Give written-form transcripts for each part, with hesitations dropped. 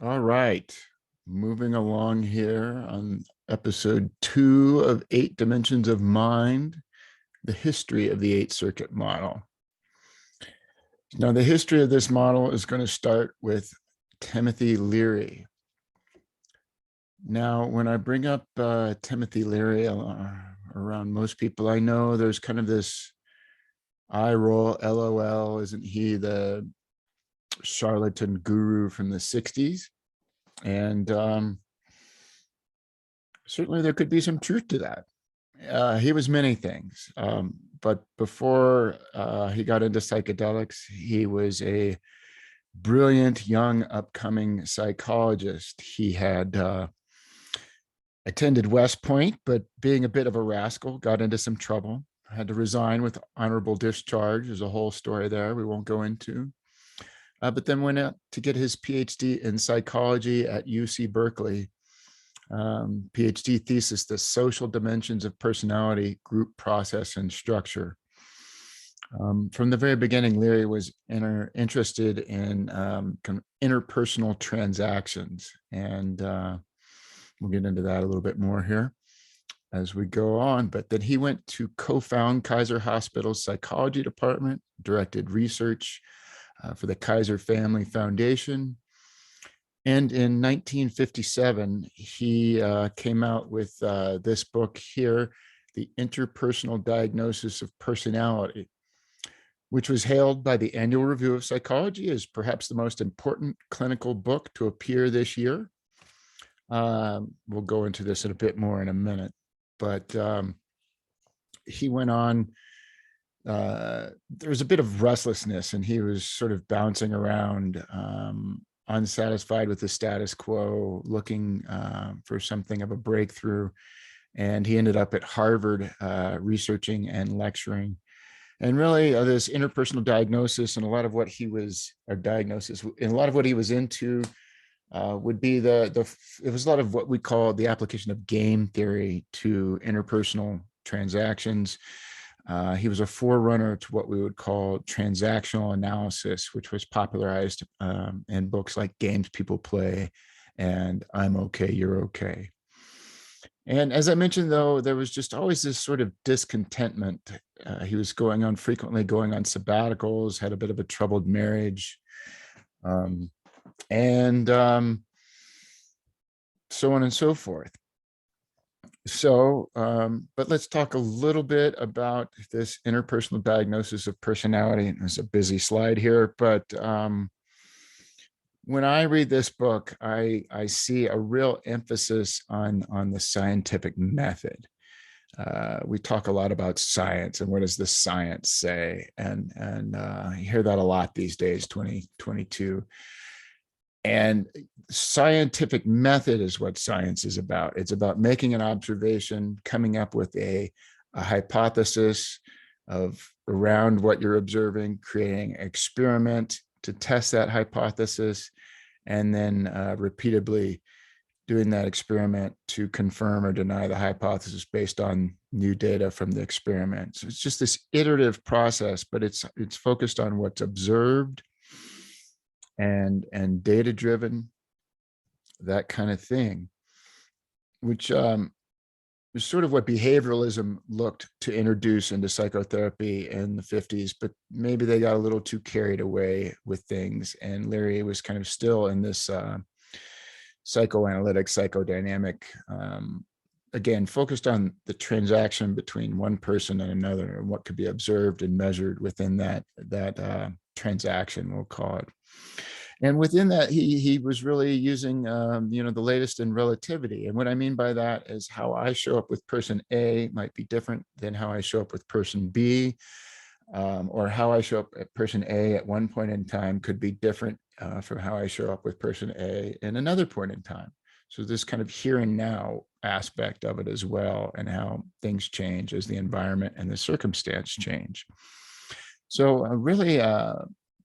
All right. Moving along here on episode 2 of 8 Dimensions of Mind, the history of the 8 circuit model. Now, the history of this model is going to start with Timothy Leary. Now, when I bring up Timothy Leary around most people I know, there's kind of this eye roll, LOL, isn't he the charlatan guru from the 60s? And certainly there could be some truth to that. He was many things, but before he got into psychedelics, he was a brilliant young upcoming psychologist. He had attended West Point, but being a bit of a rascal, got into some trouble, had to resign with honorable discharge. There's a whole story there we won't go into. But then went out to get his PhD in psychology at UC Berkeley. PhD thesis, The Social Dimensions of Personality, Group Process and Structure. From the very beginning, Leary was interested in kind of interpersonal transactions, and we'll get into that a little bit more here as we go on. But then he went to co-found Kaiser Hospital's psychology department, directed research for the Kaiser Family Foundation. And in 1957, he came out with this book here, The Interpersonal Diagnosis of Personality, which was hailed by the Annual Review of Psychology as perhaps the most important clinical book to appear this year. We'll go into this in a bit more in a minute, but he went on. There was a bit of restlessness, and he was sort of bouncing around, unsatisfied with the status quo, looking for something of a breakthrough. And he ended up at Harvard researching and lecturing. And really, this interpersonal diagnosis and a lot of what he was, or diagnosis, and a lot of what he was into would be it was a lot of what we call the application of game theory to interpersonal transactions. He was a forerunner to what we would call transactional analysis, which was popularized in books like Games People Play and I'm Okay, You're Okay. And as I mentioned, though, there was just always this sort of discontentment. He was frequently going on sabbaticals, had a bit of a troubled marriage, and so on and so forth. So, but let's talk a little bit about this interpersonal diagnosis of personality. And there's a busy slide here, but when I read this book, I see a real emphasis on the scientific method. We talk a lot about science and what does the science say, and you hear that a lot these days, 2022. And scientific method is what science is about. It's about making an observation, coming up with a hypothesis around what you're observing, creating an experiment to test that hypothesis, and then repeatedly doing that experiment to confirm or deny the hypothesis based on new data from the experiment. So it's just this iterative process, but it's focused on what's observed and data driven, that kind of thing, which is sort of what behavioralism looked to introduce into psychotherapy in the 50s, but maybe they got a little too carried away with things. And Leary was kind of still in this psychoanalytic, psychodynamic, again, focused on the transaction between one person and another and what could be observed and measured within that transaction, we'll call it. And within that, he was really using, the latest in relativity. And what I mean by that is how I show up with person A might be different than how I show up with person B, or how I show up at person A at one point in time could be different from how I show up with person A in another point in time. So this kind of here and now aspect of it as well, and how things change as the environment and the circumstance change. So really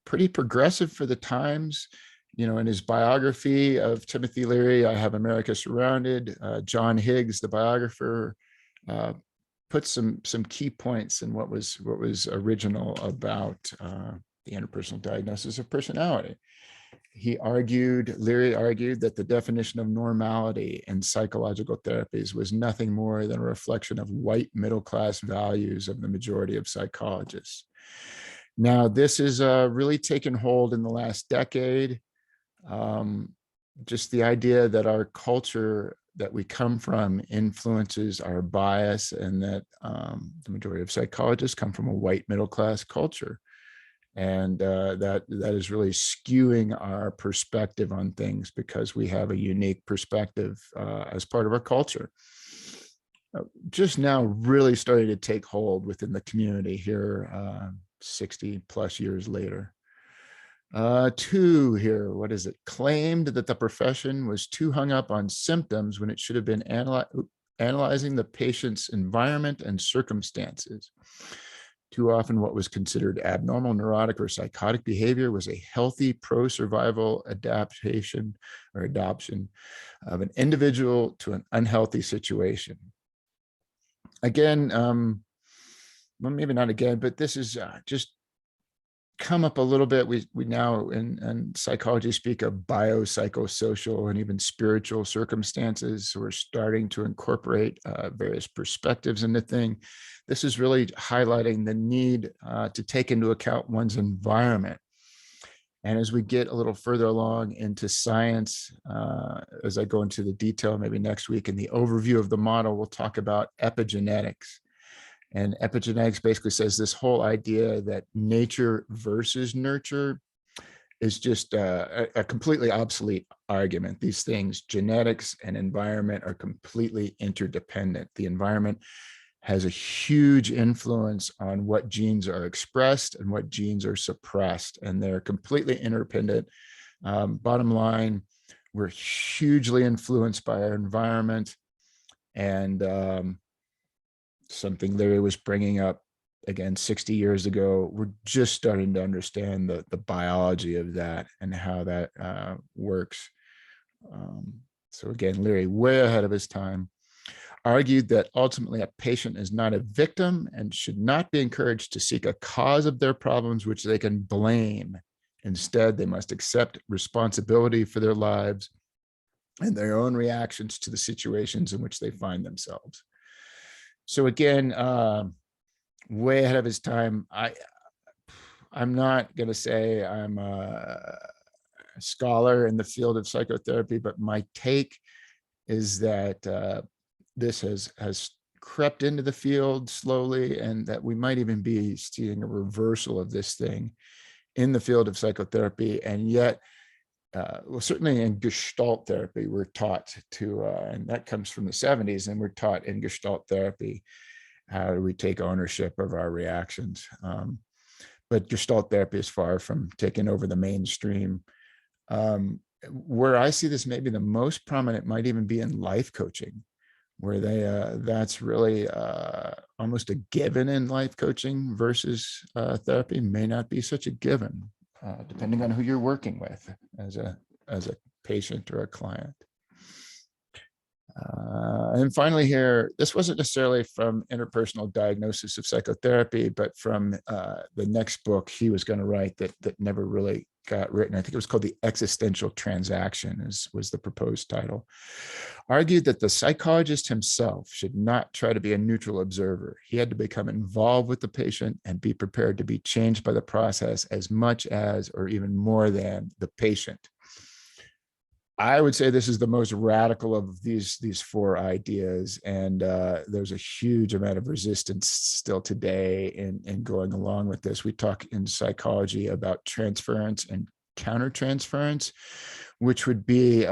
pretty progressive for the times. In his biography of Timothy Leary, I Have America Surrounded, John Higgs, the biographer, put some key points in what was original about the interpersonal diagnosis of personality. Leary argued that the definition of normality in psychological therapies was nothing more than a reflection of white middle-class values of the majority of psychologists. Now, this is really taken hold in the last decade. Just the idea that our culture that we come from influences our bias, and that the majority of psychologists come from a white middle-class culture. And that is really skewing our perspective on things, because we have a unique perspective as part of our culture. Just now really starting to take hold within the community here, 60 plus years later. Two here, what is it? Claimed that the profession was too hung up on symptoms when it should have been analyzing the patient's environment and circumstances. Too often what was considered abnormal, neurotic, or psychotic behavior was a healthy pro-survival adaptation or adoption of an individual to an unhealthy situation. Again, well, maybe not again, but this is just come up a little bit. We now in psychology speak of biopsychosocial and even spiritual circumstances. So we're starting to incorporate various perspectives into thing. This is really highlighting the need to take into account one's environment. And as we get a little further along into science, as I go into the detail, maybe next week in the overview of the model, we'll talk about epigenetics. And epigenetics basically says this whole idea that nature versus nurture is just a completely obsolete argument. These things, genetics and environment, are completely interdependent. The environment has a huge influence on what genes are expressed and what genes are suppressed, and they're completely interdependent. Bottom line, we're hugely influenced by our environment. And something Leary was bringing up again 60 years ago, we're just starting to understand the biology of that and how that works. So again, Leary, way ahead of his time, argued that ultimately a patient is not a victim and should not be encouraged to seek a cause of their problems which they can blame. Instead, they must accept responsibility for their lives and their own reactions to the situations in which they find themselves. So again, way ahead of his time. I'm not going to say I'm a scholar in the field of psychotherapy, but my take is that this has crept into the field slowly, and that we might even be seeing a reversal of this thing in the field of psychotherapy. And yet, well, certainly in Gestalt therapy, we're taught to, and that comes from the 70s, and we're taught in Gestalt therapy, how do we take ownership of our reactions? But Gestalt therapy is far from taking over the mainstream. Where I see this maybe the most prominent might even be in life coaching, where that's really almost a given in life coaching, versus therapy may not be such a given, depending on who you're working with as a patient or a client. And finally here, this wasn't necessarily from Interpersonal Diagnosis of Psychotherapy, but from the next book he was going to write that never really got written. I think it was called The Existential Transaction, was the proposed title. Argued that the psychologist himself should not try to be a neutral observer. He had to become involved with the patient and be prepared to be changed by the process as much as, or even more than, the patient. I would say this is the most radical of these four ideas, and there's a huge amount of resistance still today in going along with this. We talk in psychology about transference and countertransference, which would be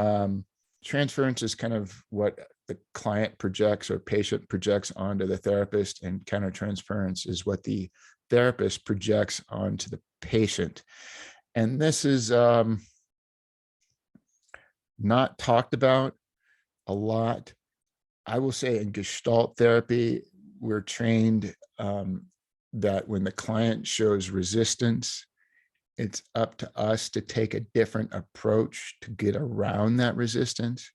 transference is kind of what the client projects or patient projects onto the therapist, and countertransference is what the therapist projects onto the patient. And this is not talked about a lot. I will say in Gestalt therapy, we're trained that when the client shows resistance, it's up to us to take a different approach to get around that resistance.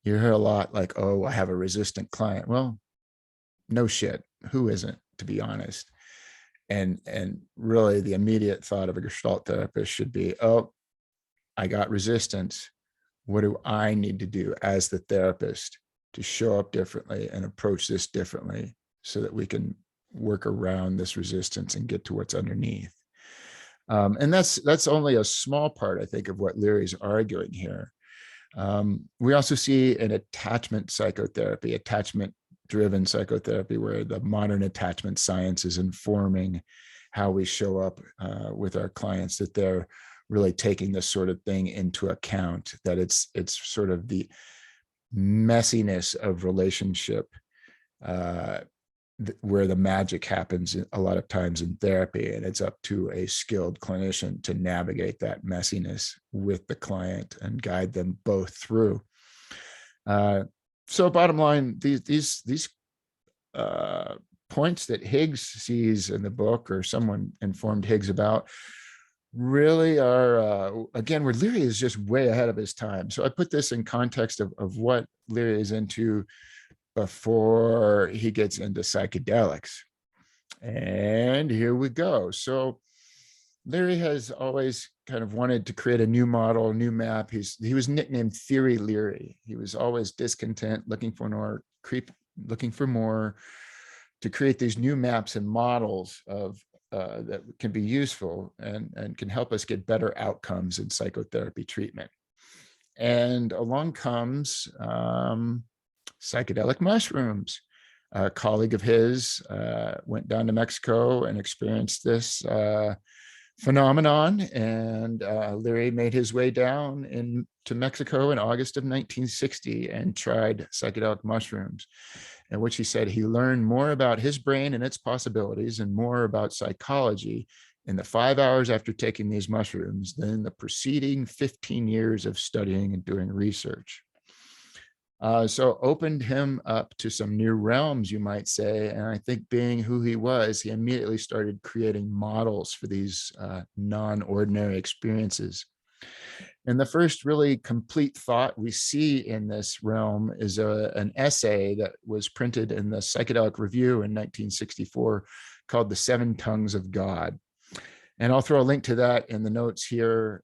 You hear a lot like, oh, I have a resistant client. Well, no shit. Who isn't, to be honest? And really the immediate thought of a Gestalt therapist should be, oh, I got resistance. What do I need to do as the therapist to show up differently and approach this differently so that we can work around this resistance and get to what's underneath? And that's only a small part, I think, of what Leary's arguing here. We also see an attachment psychotherapy, attachment-driven psychotherapy, where the modern attachment science is informing how we show up with our clients, that they're really taking this sort of thing into account, that it's sort of the messiness of relationship where the magic happens a lot of times in therapy, and it's up to a skilled clinician to navigate that messiness with the client and guide them both through. So bottom line, these points that Higgs sees in the book, or someone informed Higgs about, really are, again, where Leary is just way ahead of his time. So I put this in context of what Leary is into before he gets into psychedelics. And here we go. So Leary has always kind of wanted to create a new model, new map. He was nicknamed Theory Leary. He was always discontent, looking for more, to create these new maps and models of that can be useful and can help us get better outcomes in psychotherapy treatment. And along comes psychedelic mushrooms. A colleague of his went down to Mexico and experienced this phenomenon, and Leary made his way down to Mexico in August of 1960 and tried psychedelic mushrooms, in which he said he learned more about his brain and its possibilities and more about psychology in the 5 hours after taking these mushrooms than the preceding 15 years of studying and doing research. So opened him up to some new realms, you might say. And I think, being who he was, he immediately started creating models for these non-ordinary experiences. And the first really complete thought we see in this realm is an essay that was printed in the Psychedelic Review in 1964 called The Seven Tongues of God. And I'll throw a link to that in the notes here.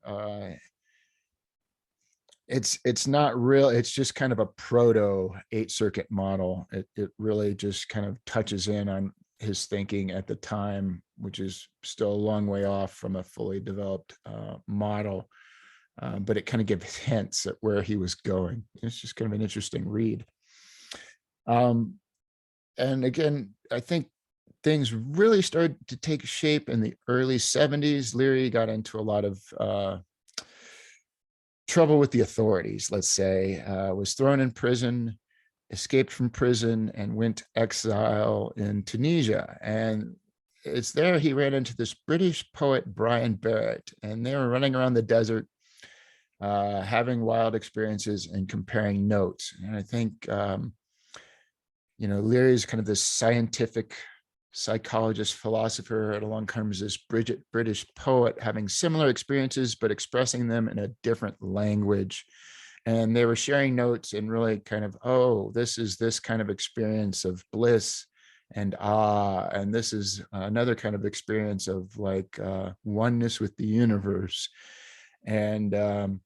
It's not real. It's just kind of a proto 8-circuit model. It really just kind of touches in on his thinking at the time, which is still a long way off from a fully developed model. But it kind of gives hints at where he was going. It's just kind of an interesting read. And again, I think things really started to take shape in the early 70s. Leary got into a lot of trouble with the authorities, let's say, was thrown in prison, escaped from prison, and went to exile in Tunisia. And it's there he ran into this British poet, Brian Barrett, and they were running around the desert, having wild experiences and comparing notes. And I think, Leary is kind of this scientific psychologist, philosopher, and along comes this British poet having similar experiences, but expressing them in a different language. And they were sharing notes and really kind of, oh, this is this kind of experience of bliss and and this is another kind of experience of like oneness with the universe. And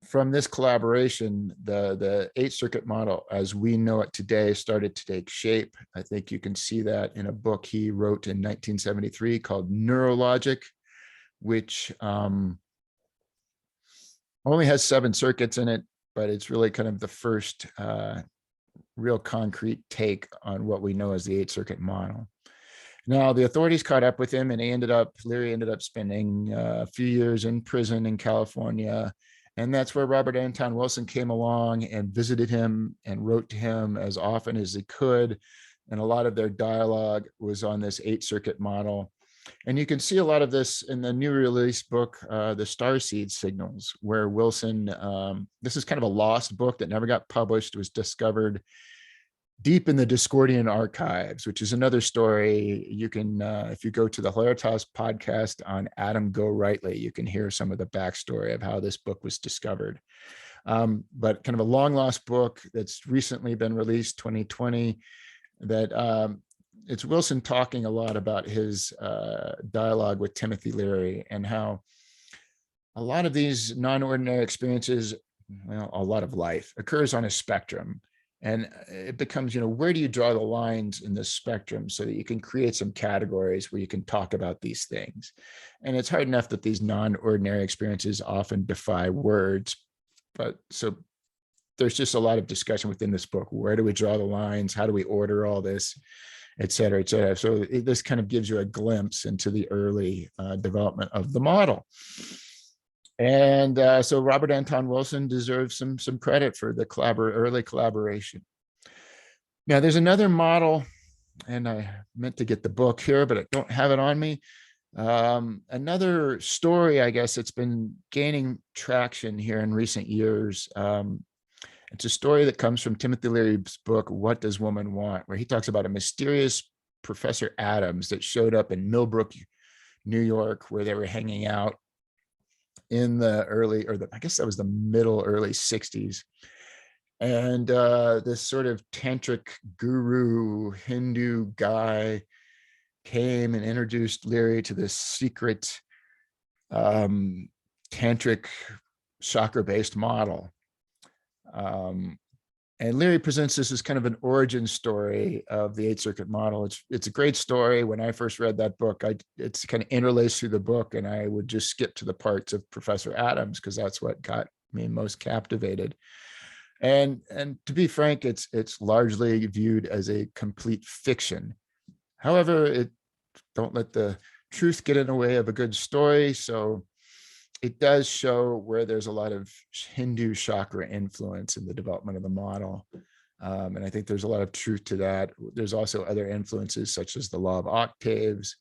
from this collaboration, the 8-circuit model as we know it today started to take shape. I think you can see that in a book he wrote in 1973 called Neurologic, which only has 7 circuits in it, but it's really kind of the first real concrete take on what we know as the 8-circuit model. Now, the authorities caught up with him, and Leary ended up spending a few years in prison in California. And that's where Robert Anton Wilson came along and visited him and wrote to him as often as he could. And a lot of their dialogue was on this 8-circuit model. And you can see a lot of this in the new release book, The Starseed Signals, where Wilson, this is kind of a lost book that never got published, was discovered deep in the Discordian archives, which is another story. You can, if you go to the Hilaritas podcast on Adam Go Rightly, you can hear some of the backstory of how this book was discovered. But kind of a long lost book that's recently been released, 2020, that it's Wilson talking a lot about his dialogue with Timothy Leary and how a lot of these non-ordinary experiences, well, a lot of life occurs on a spectrum. And it becomes, where do you draw the lines in this spectrum so that you can create some categories where you can talk about these things? And it's hard enough that these non-ordinary experiences often defy words. But so there's just a lot of discussion within this book. Where do we draw the lines? How do we order all this, et cetera, et cetera? So this kind of gives you a glimpse into the early development of the model. And so Robert Anton Wilson deserves some credit for the early collaboration. Now, there's another model, and I meant to get the book here, but I don't have it on me. Another story, I guess, it's been gaining traction here in recent years. It's a story that comes from Timothy Leary's book, What Does Woman Want?, where he talks about a mysterious Professor Adams that showed up in Millbrook, New York, where they were hanging out in the I guess that was the early 60s. And this sort of tantric guru Hindu guy came and introduced Leary to this secret tantric chakra-based model. And Leary presents this as kind of an origin story of the Eighth Circuit model. It's a great story. When I first read that book, it's kind of interlaced through the book, and I would just skip to the parts of Professor Adams because that's what got me most captivated. And to be frank, it's largely viewed as a complete fiction. However, don't let the truth get in the way of a good story. So it does show where there's a lot of Hindu chakra influence in the development of the model. And I think there's a lot of truth to that. There's also other influences such as the law of octaves,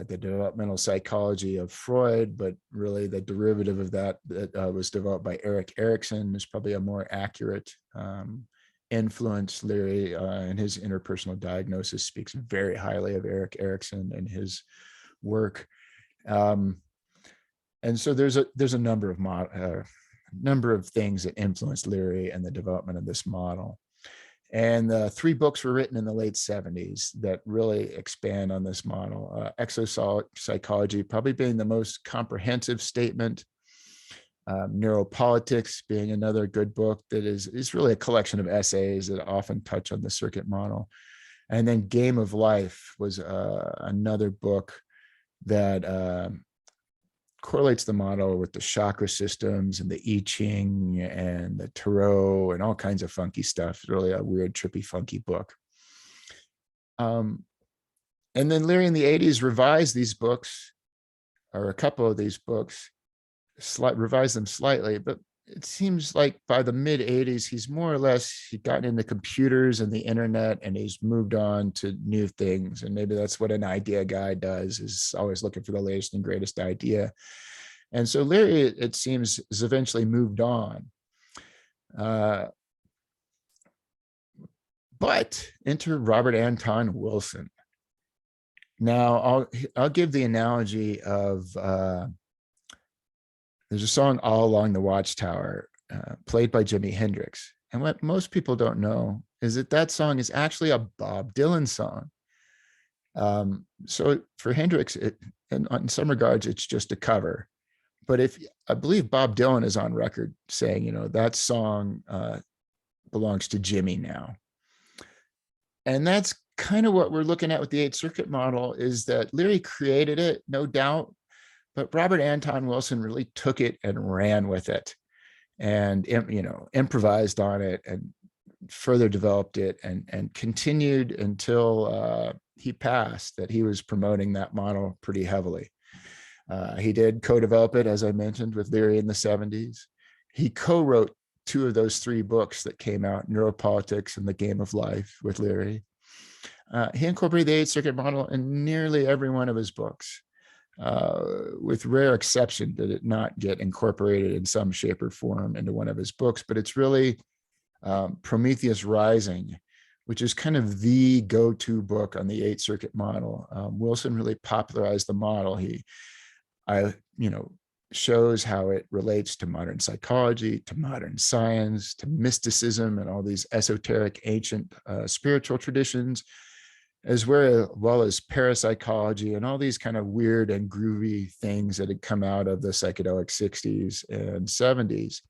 the developmental psychology of Freud, but really the derivative of that was developed by Erik Erikson is probably a more accurate influence. Leary in his interpersonal diagnosis speaks very highly of Erik Erikson and his work. And so there's a number of things that influenced Leary and the development of this model. And 3 books were written in the late 70s that really expand on this model. Exopsychology probably being the most comprehensive statement. Neuropolitics being another good book that is really a collection of essays that often touch on the circuit model. And then Game of Life was another book that correlates the model with the chakra systems and the I Ching and the Tarot and all kinds of funky stuff. It's really a weird, trippy, funky book. And then Leary in the 80s revised these books, or a couple of these books, revised them slightly, but it seems like by the mid 80s, he's more or less, he'd gotten into computers and the internet and he's moved on to new things. And maybe that's what an idea guy does, is always looking for the latest and greatest idea. And so Leary, it seems, has eventually moved on. But enter Robert Anton Wilson. Now, I'll give the analogy of, there's a song, All Along the Watchtower, played by Jimi Hendrix. And what most people don't know is that song is actually a Bob Dylan song. So for Hendrix, in some regards, it's just a cover. But I believe Bob Dylan is on record saying, that song belongs to Jimmy now. And that's kind of what we're looking at with the Eighth Circuit model, is that Leary created it, no doubt, but Robert Anton Wilson really took it and ran with it and, improvised on it and further developed it and continued until he passed, that he was promoting that model pretty heavily. He did co-develop it, as I mentioned, with Leary in the 70s. He co-wrote 2 of those 3 books that came out, Neuropolitics and The Game of Life, with Leary. He incorporated the Eighth Circuit model in nearly every one of his books. With rare exception did it not get incorporated in some shape or form into one of his books, but it's really Prometheus Rising, which is kind of the go-to book on the Eighth Circuit model. Wilson really popularized the model. He shows how it relates to modern psychology, to modern science, to mysticism and all these esoteric ancient spiritual traditions, as well as parapsychology and all these kind of weird and groovy things that had come out of the psychedelic 60s and 70s.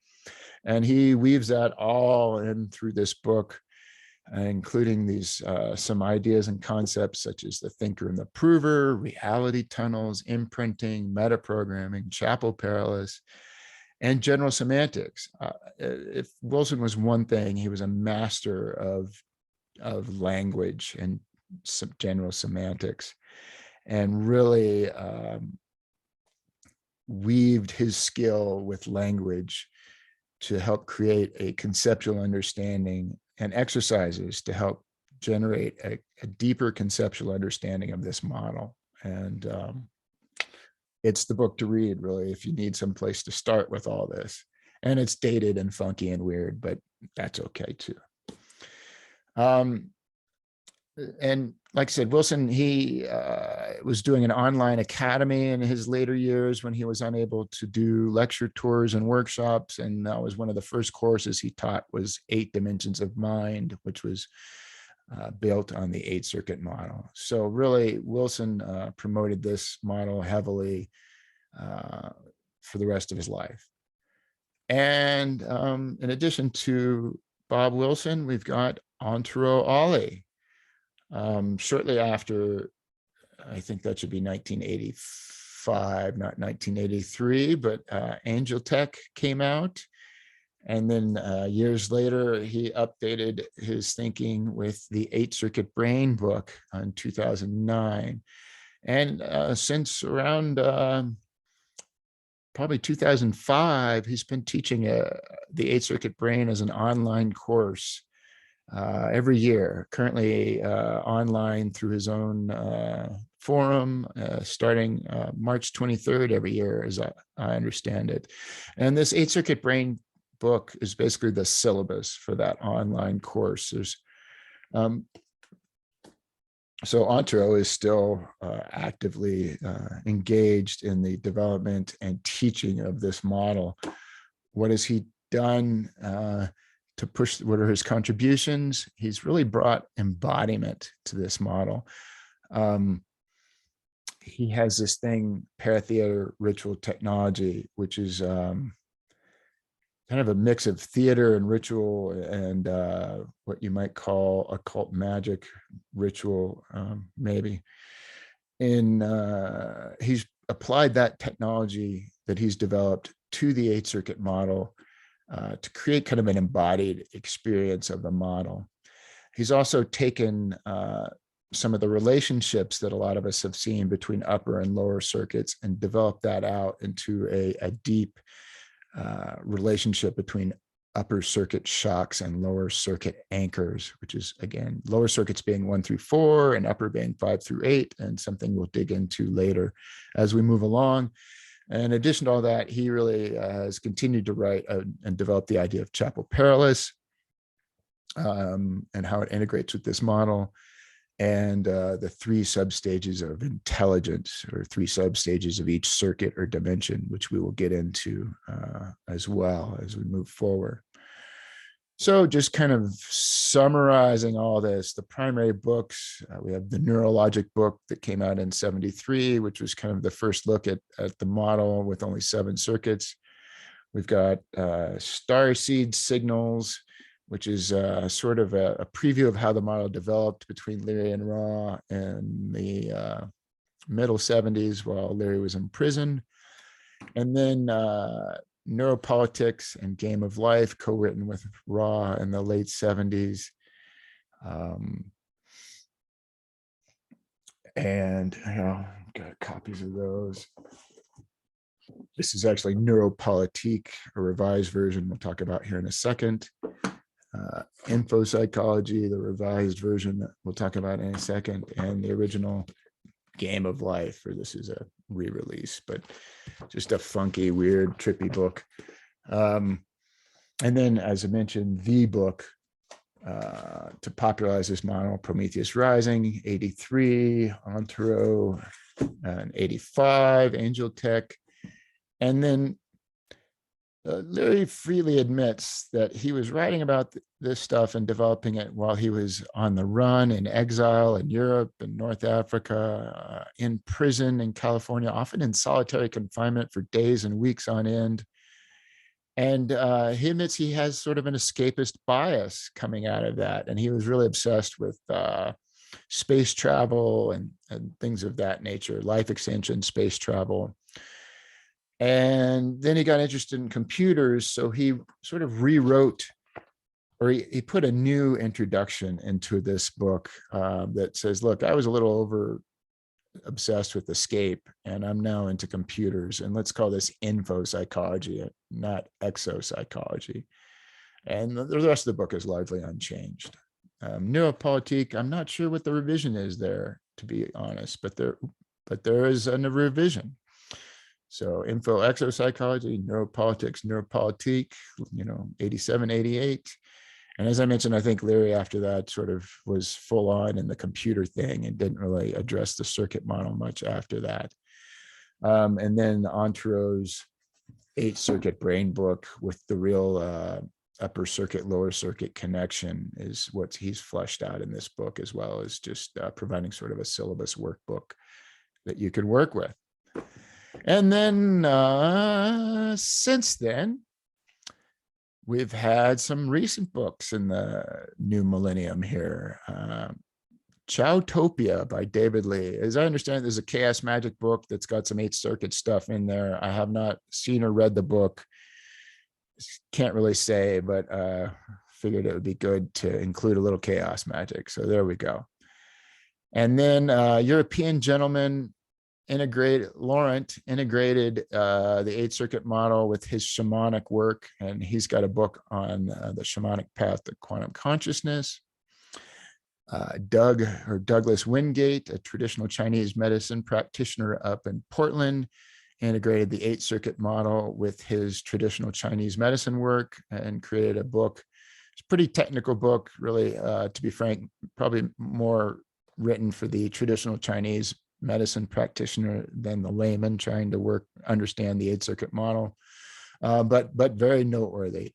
And he weaves that all in through this book, including these some ideas and concepts such as the thinker and the prover, reality tunnels, imprinting, metaprogramming, chapel paralysis, and general semantics. If Wilson was one thing, he was a master of language and some general semantics, and really weaved his skill with language to help create a conceptual understanding and exercises to help generate a deeper conceptual understanding of this model. And it's the book to read, really, if you need some place to start with all this. And it's dated and funky and weird, but that's okay too. And like I said, Wilson, he was doing an online academy in his later years when he was unable to do lecture tours and workshops. And that was one of the first courses he taught was 8 Dimensions of Mind, which was built on the 8 circuit model. So really, Wilson promoted this model heavily for the rest of his life. And in addition to Bob Wilson, we've got ANTERO ALLI. Shortly after, I think that should be 1985, not 1983, but Angel Tech came out. And then years later, he updated his thinking with the 8 Circuit Brain book in 2009. And since around probably 2005, he's been teaching the 8 Circuit Brain as an online course every year, currently online through his own forum, starting March 23rd every year, as I understand it. And this 8 Circuit Brain book is basically the syllabus for that online course. There's so ANTERO is still actively engaged in the development and teaching of this model. What has he done to push? What are his contributions? He's really brought embodiment to this model. He has this thing, paratheater ritual technology, which is kind of a mix of theater and ritual and what you might call occult magic ritual, maybe. And he's applied that technology that he's developed to the 8 circuit model to create kind of an embodied experience of the model. He's also taken some of the relationships that a lot of us have seen between upper and lower circuits and developed that out into a deep relationship between upper circuit shocks and lower circuit anchors, which is, again, lower circuits being 1 through 4 and upper being 5 through 8, and something we'll dig into later as we move along. And in addition to all that, he really has continued to write and develop the idea of chapel paralysis and how it integrates with this model, and the 3 substages of intelligence, or 3 substages of each circuit or dimension, which we will get into as well as we move forward. So just kind of summarizing all this, the primary books, we have the neurologic book that came out in 73, which was kind of the first look at the model with only 7 circuits. We've got starseed signals, which is sort of a preview of how the model developed between Leary and Raw in the middle 70s while Leary was in prison. And then Neuropolitics and Game of Life, co-written with Raw in the late 70s. And got copies of those. This is actually Neuropolitique, a revised version we'll talk about here in a second. Info Psychology, the revised version that we'll talk about in a second, and the original Game of Life, or this is a re-release, but just a funky, weird, trippy book. And then, as I mentioned, the book to popularize this model, Prometheus Rising, 83, ANTERO, and 85, Angel Tech. And then Leary freely admits that he was writing about this stuff and developing it while he was on the run, in exile in Europe and North Africa, in prison in California, often in solitary confinement for days and weeks on end. And he admits he has sort of an escapist bias coming out of that. And he was really obsessed with space travel and things of that nature, life extension, space travel. And then he got interested in computers. So he sort of rewrote, or he put a new introduction into this book that says, look, I was a little over obsessed with escape, and I'm now into computers. And let's call this info psychology, not exopsychology. And the rest of the book is largely unchanged. Neuropolitique, I'm not sure what the revision is there, to be honest, but there is a revision. So info exopsychology, neuropolitics, neuropolitique, 87, 88. And as I mentioned, I think Leary after that sort of was full on in the computer thing and didn't really address the circuit model much after that. And then Antero's 8-circuit brain book with the real upper circuit, lower circuit connection is what he's fleshed out in this book, as well as just providing sort of a syllabus workbook that you can work with. And then since then, we've had some recent books in the new millennium here. Chowtopia by David Lee. As I understand, there's a chaos magic book that's got some 8-circuit stuff in there. I have not seen or read the book. Can't really say, but figured it would be good to include a little chaos magic. So there we go. And then European Gentleman Laurent integrated the 8-circuit model with his shamanic work, and he's got a book on the shamanic path to quantum consciousness. Douglas Wingate, a traditional Chinese medicine practitioner up in Portland, integrated the 8-circuit model with his traditional Chinese medicine work and created a book. It's a pretty technical book, really, to be frank, probably more written for the traditional Chinese medicine practitioner than the layman trying to understand the 8-circuit model, but very noteworthy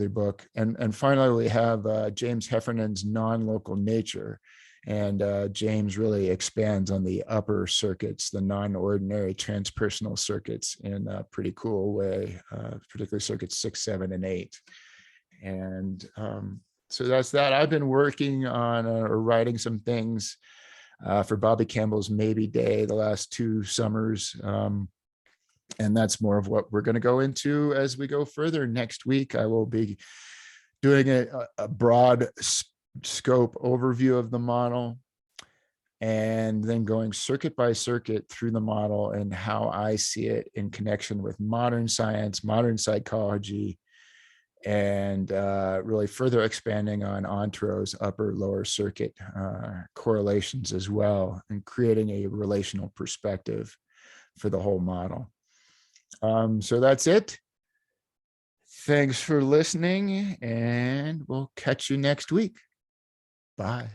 book. And finally, we have James Heffernan's Non-Local Nature, and James really expands on the upper circuits, the non-ordinary transpersonal circuits, in a pretty cool way, particularly circuits 6, 7, and 8. And so that's that. I've been working on or writing some things for Bobby Campbell's Maybe Day the last 2 summers. And that's more of what we're going to go into as we go further. Next week, I will be doing a broad scope overview of the model, and then going circuit by circuit through the model and how I see it in connection with modern science, modern psychology, and really further expanding on Antero's upper lower circuit correlations as well, and creating a relational perspective for the whole model. So that's it. Thanks for listening, and we'll catch you next week. Bye.